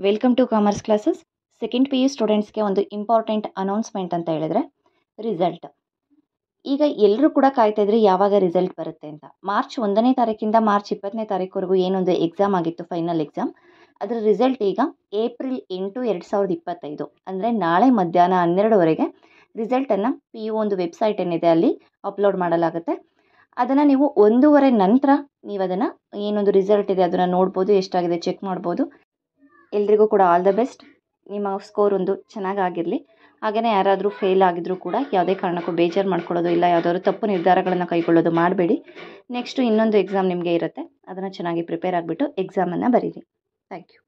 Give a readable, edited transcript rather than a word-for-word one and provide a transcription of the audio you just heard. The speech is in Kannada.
Welcome to commerce classes. Second PU ಸ್ಟೂಡೆಂಟ್ಸ್ಗೆ ಒಂದು ಇಂಪಾರ್ಟೆಂಟ್ ಅನೌನ್ಸ್ಮೆಂಟ್ ಅಂತ ಹೇಳಿದ್ರೆ ರಿಸಲ್ಟ್. ಈಗ ಎಲ್ಲರೂ ಕೂಡ ಕಾಯ್ತಾ ಇದ್ರೆ ಯಾವಾಗ ರಿಸಲ್ಟ್ ಬರುತ್ತೆ ಅಂತ. ಮಾರ್ಚ್ 1ನೇ ತಾರೀಕಿಂದ ಮಾರ್ಚ್ 20ನೇ ತಾರೀಕುವರೆಗೂ ಏನೊಂದು ಎಕ್ಸಾಮ್ ಆಗಿತ್ತು, ಫೈನಲ್ ಎಕ್ಸಾಮ್, ಅದರ ರಿಸಲ್ಟ್ ಈಗ ಏಪ್ರಿಲ್ 8, 2025 ಅಂದರೆ ನಾಳೆ ಮಧ್ಯಾಹ್ನ 12ವರೆಗೆ ರಿಸಲ್ಟನ್ನು PU ಒಂದು ವೆಬ್ಸೈಟ್ ಏನಿದೆ ಅಲ್ಲಿ ಅಪ್ಲೋಡ್ ಮಾಡಲಾಗುತ್ತೆ. ಅದನ್ನು ನೀವು 1:30 ನಂತರ ನೀವು ಅದನ್ನು ಏನೊಂದು ರಿಸಲ್ಟ್ ಇದೆ ಅದನ್ನು ನೋಡ್ಬೋದು, ಎಷ್ಟಾಗಿದೆ ಚೆಕ್ ಮಾಡ್ಬೋದು. ಎಲ್ರಿಗೂ ಕೂಡ ಆಲ್ ದ ಬೆಸ್ಟ್. ನಿಮ್ಮ ಸ್ಕೋರ್ ಒಂದು ಚೆನ್ನಾಗಾಗಿರಲಿ. ಹಾಗೆಯೇ ಯಾರಾದರೂ ಫೇಲ್ ಆಗಿದ್ರೂ ಕೂಡ ಯಾವುದೇ ಕಾರಣಕ್ಕೂ ಬೇಜಾರು ಮಾಡ್ಕೊಳ್ಳೋದು ಇಲ್ಲ, ಯಾವುದಾದ್ರು ತಪ್ಪು ನಿರ್ಧಾರಗಳನ್ನು ಕೈಗೊಳ್ಳೋದು ಮಾಡಬೇಡಿ. ನೆಕ್ಸ್ಟು ಇನ್ನೊಂದು ಎಕ್ಸಾಮ್ ನಿಮಗೆ ಇರುತ್ತೆ, ಅದನ್ನು ಚೆನ್ನಾಗಿ ಪ್ರಿಪೇರ್ ಆಗಿಬಿಟ್ಟು ಎಕ್ಸಾಮನ್ನು ಬರೀರಿ. Thank you.